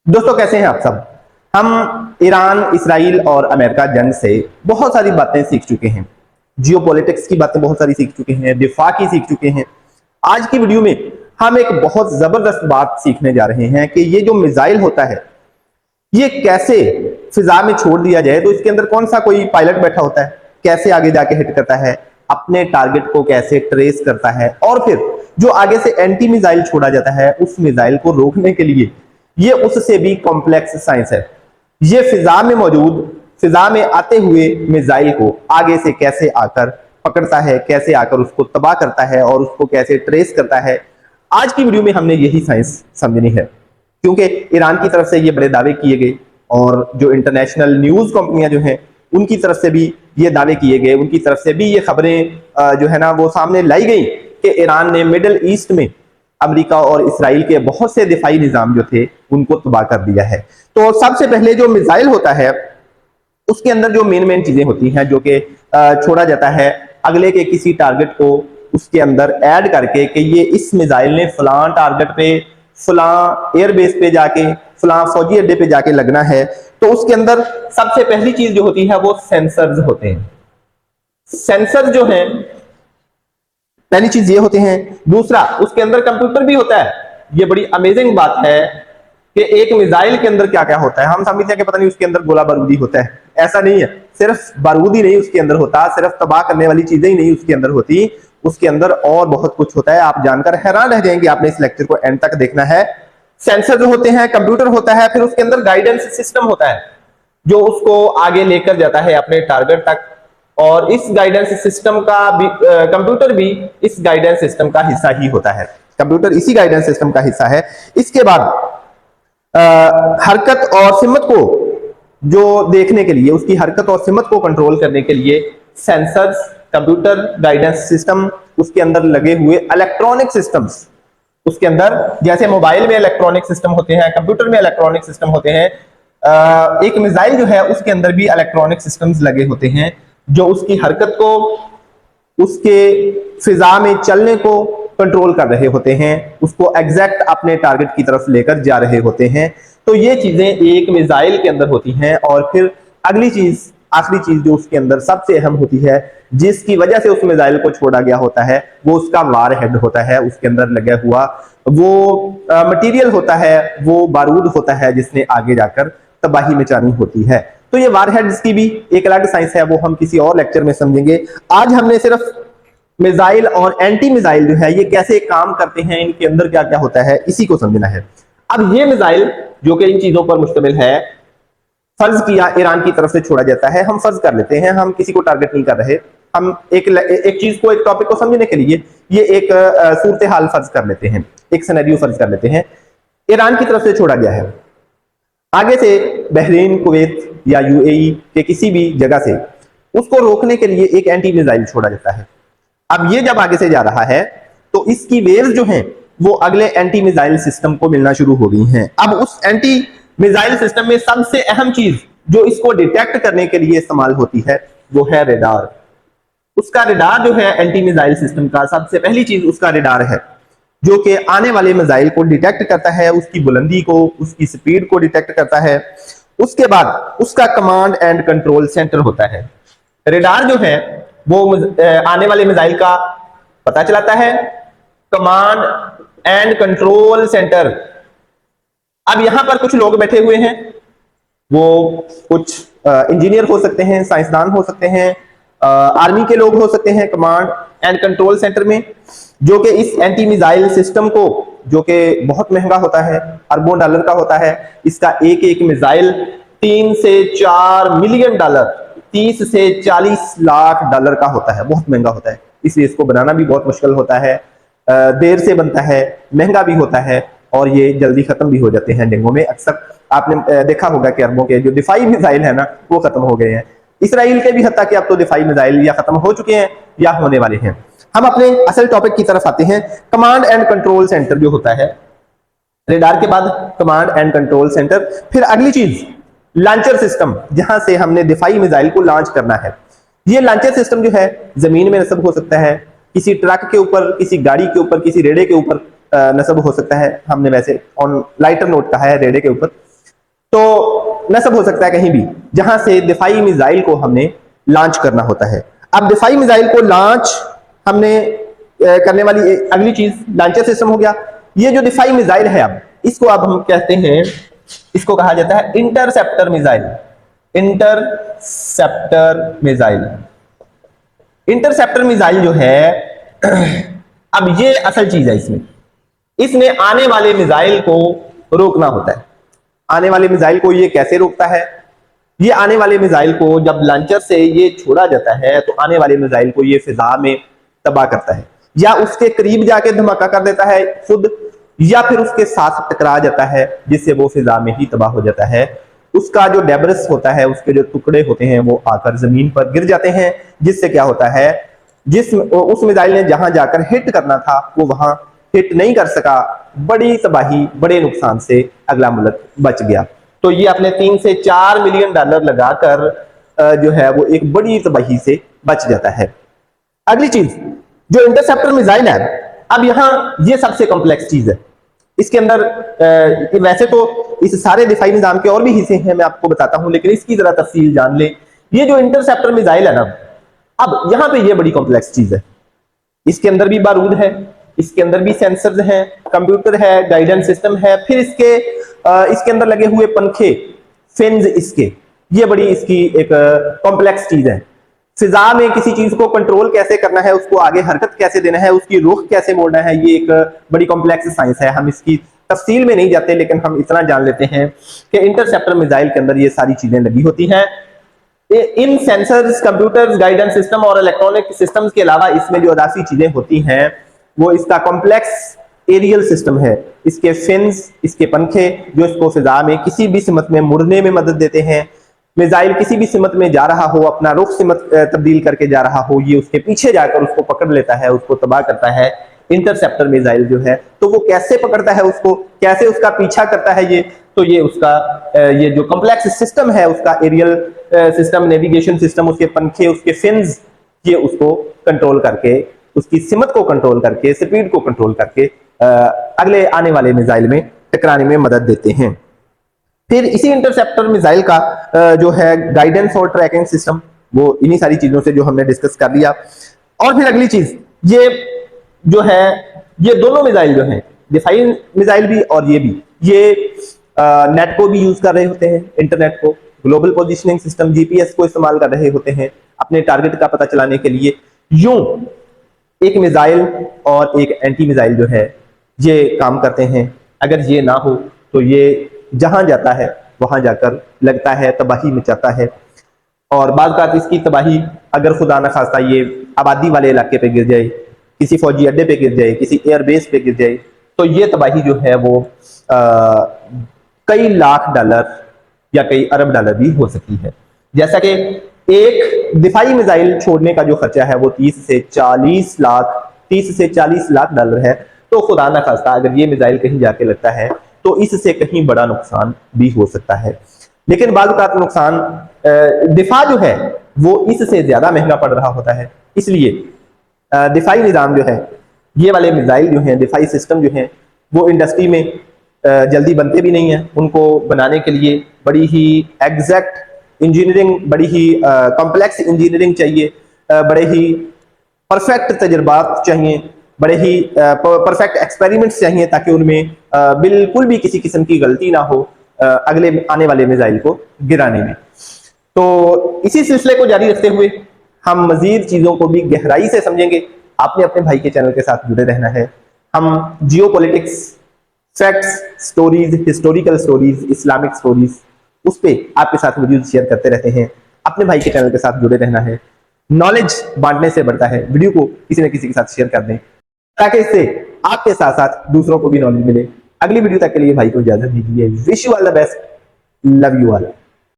दोस्तों कैसे हैं आप सब। हम ईरान, इसराइल और अमेरिका जंग से बहुत सारी बातें सीख चुके हैं। जियोपॉलिटिक्स की बातें बहुत सारी सीख चुके हैं, दिफा की सीख चुके हैं। आज की वीडियो में हम एक बहुत जबरदस्त बात सीखने जा रहे हैं कि ये जो मिसाइल होता है ये कैसे फिजा में छोड़ दिया जाए तो इसके अंदर कौन सा कोई पायलट बैठा होता है, कैसे आगे जाके हिट करता है, अपने टारगेट को कैसे ट्रेस करता है, और फिर जो आगे से एंटी मिसाइल छोड़ा जाता है उस मिसाइल को रोकने के लिए ये उससे भी कॉम्प्लेक्स साइंस है। ये फिजा में मौजूद, फिजा में आते हुए मिसाइल को आगे से कैसे आकर पकड़ता है, कैसे आकर उसको तबाह करता है और उसको कैसे ट्रेस करता है। आज की वीडियो में हमने यही साइंस समझनी है, क्योंकि ईरान की तरफ से ये बड़े दावे किए गए और जो इंटरनेशनल न्यूज कंपनियां जो हैं उनकी तरफ से भी ये दावे किए गए, उनकी तरफ से भी ये खबरें जो है ना वो सामने लाई गई कि ईरान ने मिडिल ईस्ट में अमेरिका और इसराइल के बहुत से दिफाई निजाम जो थे उनको तबाह कर दिया है। तो सबसे पहले जो मिसाइल होता है उसके अंदर जो मेन चीजें होती हैं जो कि छोड़ा जाता है अगले के किसी टारगेट को उसके अंदर ऐड करके कि ये इस मिसाइल ने फलां टारगेट पे, फलां एयरबेस पे जाके, फलां फौजी अड्डे पे जाके लगना है। तो उसके अंदर सबसे पहली चीज जो होती है वो सेंसर्स होते हैं। सेंसर जो हैं पहली चीज ये होते हैं। दूसरा, उसके अंदर कंप्यूटर भी होता है। ये बड़ी अमेजिंग बात है कि एक मिसाइल के अंदर क्या क्या होता है। हम समझते हैं कि पता नहीं उसके अंदर गोला बारूदी होता है, ऐसा नहीं है। सिर्फ बारूद ही नहीं उसके अंदर होता, सिर्फ तबाह करने वाली चीजें ही नहीं उसके अंदर होती, उसके अंदर और बहुत कुछ होता है। आप जानकर हैरान रह जाएंगे, आपने इस लेक्चर को एंड तक देखना है। सेंसर जो होते हैं, कंप्यूटर होता है, फिर उसके अंदर गाइडेंस सिस्टम होता है जो उसको आगे लेकर जाता है अपने टारगेट तक। और इस गाइडेंस सिस्टम का भी कंप्यूटर भी इस गाइडेंस सिस्टम का हिस्सा ही होता है। कंप्यूटर इसी गाइडेंस सिस्टम का हिस्सा है। इसके बाद हरकत और सिमत को जो देखने के लिए, उसकी हरकत और सिमत को कंट्रोल करने के लिए सेंसर्स, कंप्यूटर, गाइडेंस सिस्टम, उसके अंदर लगे हुए इलेक्ट्रॉनिक सिस्टम्स, उसके अंदर जैसे मोबाइल में इलेक्ट्रॉनिक सिस्टम होते हैं, कंप्यूटर में इलेक्ट्रॉनिक सिस्टम होते हैं, एक मिसाइल जो है उसके अंदर भी इलेक्ट्रॉनिक सिस्टम्स लगे होते हैं जो उसकी हरकत को, उसके फिजा में चलने को कंट्रोल कर रहे होते हैं, उसको एग्जैक्ट अपने टारगेट की तरफ लेकर जा रहे होते हैं। तो ये चीजें एक मिसाइल के अंदर होती हैं। और फिर अगली चीज, आखिरी चीज जो उसके अंदर सबसे अहम होती है, जिसकी वजह से उस मिसाइल को छोड़ा गया होता है, वो उसका वार हेड होता है। उसके अंदर लगा हुआ वो मटेरियल होता है, वो बारूद होता है जिसने आगे जाकर तबाही मचानी होती है। तो ये वार हेड्स की भी एक अलग साइंस है, वो हम किसी और लेक्चर में समझेंगे। आज हमने सिर्फ मिसाइल और एंटी मिसाइल जो है ये कैसे काम करते हैं, इनके अंदर क्या क्या होता है, इसी को समझना है। अब ये मिसाइल जो कि इन चीजों पर मुश्तमिल है, फर्ज किया ईरान की तरफ से छोड़ा जाता है। हम फर्ज कर लेते हैं, हम किसी को टारगेट नहीं कर रहे, हम एक चीज को, एक टॉपिक को समझने के लिए ये एक सूरत हाल फर्ज कर लेते हैं, एक सिनेरियो फर्ज कर लेते हैं। ईरान की तरफ से छोड़ा गया है, आगे से बहरीन, कुवैत या यूएई के किसी भी जगह से उसको रोकने के लिए एक एंटी मिसाइल छोड़ा जाता है। अब ये जब आगे से जा रहा है तो इसकी वेव्स जो हैं वो अगले एंटी मिसाइल सिस्टम को मिलना शुरू हो गई हैं। अब उस एंटी मिसाइल सिस्टम में सबसे अहम चीज जो इसको डिटेक्ट करने के लिए इस्तेमाल होती है वो है रेडार। उसका रेडार जो है एंटी मिसाइल सिस्टम का, सबसे पहली चीज उसका रेडार है जो कि आने वाले मिसाइल को डिटेक्ट करता है, उसकी बुलंदी को, उसकी स्पीड को डिटेक्ट करता है। उसके बाद उसका कमांड एंड कंट्रोल सेंटर होता है। रेडार जो है वो आने वाले मिसाइल का पता चलाता है, कमांड एंड कंट्रोल सेंटर। अब यहां पर कुछ लोग बैठे हुए हैं, वो कुछ इंजीनियर हो सकते हैं, साइंसदान हो सकते हैं, आर्मी के लोग हो सकते हैं कमांड एंड कंट्रोल सेंटर में, जो कि इस एंटी मिसाइल सिस्टम को, जो कि बहुत महंगा होता है, अरबों डॉलर का होता है, इसका एक एक मिसाइल 3 से 4 मिलियन डॉलर, 30 से 40 लाख डॉलर का होता है, बहुत महंगा होता है। इसलिए इसको बनाना भी बहुत मुश्किल होता है, देर से बनता है, महंगा भी होता है और ये जल्दी खत्म भी हो जाते हैं जंगों में। अक्सर आपने देखा होगा कि अरबों के जो दिफाई मिसाइल है ना वो खत्म हो गए हैं। इसराइल के भी हत्ता कि अब तो दिफाई मिसाइल या खत्म हो चुके हैं या होने वाले हैं। हम अपने असल टॉपिक की तरफ आते हैं। कमांड एंड कंट्रोल सेंटर जो होता है, रेडार के बाद कमांड एंड कंट्रोल सेंटर, फिर अगली चीज लॉन्चर सिस्टम, जहां से हमने दिफाई मिसाइल को लॉन्च करना है। ये लॉन्चर सिस्टम जो है जमीन में नस्ब हो सकता है, किसी ट्रक के ऊपर, किसी गाड़ी के ऊपर, किसी रेड़े के ऊपर नस्ब हो सकता है। हमने वैसे ऑन लाइटर नोट कहा है रेड़े के ऊपर। तो नस्ब हो सकता है कहीं भी जहां से दिफाई मिसाइल को हमने लॉन्च करना होता है। अब दिफाई मिसाइल को लॉन्च हमने करने वाली अगली चीज लॉन्चर सिस्टम हो गया। ये जो दिफाई मिसाइल है, अब इसको अब हम कहते हैं, इसको कहा जाता है interceptor missile. Interceptor missile, interceptor missile जो है अब ये असल चीज है इसमें, इसने आने वाले मिसाइल को रोकना होता है। आने वाले मिसाइल को ये कैसे रोकता है? ये आने वाले मिसाइल को जब लॉन्चर से ये छोड़ा जाता है तो आने वाले मिसाइल को ये फिजा में तबाह करता है, या उसके करीब जाके धमाका कर देता है खुद, या फिर उसके साथ टकरा जाता है जिससे वो फिजा में ही तबाह हो जाता है। उसका जो डेब्रिस होता है, उसके जो टुकड़े होते हैं वो आकर जमीन पर गिर जाते हैं, जिससे क्या होता है, जिस उस मिसाइल ने जहां जाकर हिट करना था वो वहां हिट नहीं कर सका, बड़ी तबाही, बड़े नुकसान से अगला मुल्क बच गया। तो ये अपने 3 से 4 मिलियन डॉलर लगाकर जो है वो एक बड़ी तबाही से बच जाता है। अगली चीज जो इंटरसेप्टर मिसाइल है, अब यहां ये सबसे कॉम्प्लेक्स चीज है। इसके अंदर वैसे तो इस सारे दिफाई निजाम के और भी हिस्से हैं, मैं आपको बताता हूं, लेकिन इसकी जरा तफसील जान ले। ये जो इंटरसेप्टर मिसाइल है ना, अब यहां पे ये बड़ी कॉम्प्लेक्स चीज है। इसके अंदर भी बारूद है, इसके अंदर भी सेंसर्स हैं, कंप्यूटर है, गाइडेंस सिस्टम है, फिर इसके अंदर लगे हुए पंखे, फिन्स इसके, ये बड़ी इसकी एक कॉम्प्लेक्स चीज है। फिजा में किसी चीज को कंट्रोल कैसे करना है, उसको आगे हरकत कैसे देना है, उसकी रुख कैसे मोड़ना है, ये एक बड़ी कॉम्प्लेक्स साइंस है। हम इसकी तफसील में नहीं जाते, लेकिन हम इतना जान लेते हैं कि इंटरसेप्टर मिसाइल के अंदर ये सारी चीजें लगी होती हैं। इन सेंसर्स, कंप्यूटर्स, गाइडेंस सिस्टम और इलेक्ट्रॉनिक सिस्टम्स के अलावा इसमें जो अदासी चीजें होती हैं वो इसका कॉम्प्लेक्स एरियल सिस्टम है। इसके फिन्स, इसके पंखे जो इसको फिजा में किसी भी सिमत में मुड़ने में मदद देते हैं। मिसाइल किसी भी सिमत में जा रहा हो, अपना रुख सिमत तब्दील करके जा रहा हो, ये उसके पीछे जाकर उसको पकड़ लेता है, उसको तबाह करता है। इंटरसेप्टर मिसाइल जो है, तो वो कैसे पकड़ता है उसको, कैसे उसका पीछा करता है ये, तो ये उसका ये जो कॉम्प्लेक्स सिस्टम है, उसका एरियल सिस्टम, नेविगेशन सिस्टम, उसके पंखे, उसके फिन्स, ये उसको कंट्रोल करके, उसकी सिमत को कंट्रोल करके, स्पीड को कंट्रोल करके अगले आने वाले मिसाइल में टकराने में मदद देते हैं। फिर इसी इंटरसेप्टर मिसाइल का जो है गाइडेंस और ट्रैकिंग सिस्टम, वो इन्हीं सारी चीजों से जो हमने डिस्कस कर लिया। और फिर अगली चीज, ये जो है, ये दोनों मिसाइल जो हैं, दिफाई मिसाइल भी और ये भी, ये नेट को भी यूज कर रहे होते हैं, इंटरनेट को, ग्लोबल पोजिशनिंग सिस्टम, जीपीएस को इस्तेमाल कर रहे होते हैं अपने टारगेट का पता चलाने के लिए। यूं एक मिसाइल और एक एंटी मिसाइल जो है ये काम करते हैं। अगर ये ना हो तो ये जहां जाता है वहां जाकर लगता है, तबाही मचाता है। और बात बात इसकी तबाही, अगर खुदा न खास्ता ये आबादी वाले इलाके पे गिर जाए, किसी फौजी अड्डे पे गिर जाए, किसी एयरबेस पे गिर जाए, तो ये तबाही जो है वो कई लाख डॉलर या कई अरब डॉलर भी हो सकती है। जैसा कि एक दिफाई मिसाइल छोड़ने का जो खर्चा है वो 30 से 40 लाख डॉलर है। तो खुदा ना खास्ता अगर ये मिसाइल कहीं जाके लगता है तो इससे कहीं बड़ा नुकसान भी हो सकता है। लेकिन बाज़ औक़ात नुकसान दिफा जो है वो इससे ज्यादा महंगा पड़ रहा होता है। इसलिए दिफाई निज़ाम जो है, ये वाले मिसाइल जो हैं, दिफाई सिस्टम जो हैं, वो इंडस्ट्री में जल्दी बनते भी नहीं है। उनको बनाने के लिए बड़ी ही एग्जैक्ट इंजीनियरिंग, बड़ी ही कॉम्प्लेक्स इंजीनियरिंग चाहिए, बड़े ही परफेक्ट तजर्बात चाहिए, बड़े ही परफेक्ट एक्सपेरिमेंट्स चाहिए, ताकि उनमें बिल्कुल भी किसी किस्म की गलती ना हो अगले आने वाले मिसाइल को गिराने में। तो इसी सिलसिले को जारी रखते हुए हम मजीद चीजों को भी गहराई से समझेंगे। आपने अपने भाई के चैनल के साथ जुड़े रहना है। हम जियो politics, facts, stories, historical stories, Islamic stories, उस पर आपके साथ वीडियो शेयर करते रहते हैं। अपने भाई के चैनल के साथ जुड़े रहना है। नॉलेज बांटने से बढ़ता है, वीडियो को किसी न किसी के साथ शेयर कर दें ताकि इससे आपके साथ साथ दूसरों को भी नॉलेज मिले। अगली वीडियो तक के लिए भाई को इजाजत दीजिए। Wish you all the best, love you all.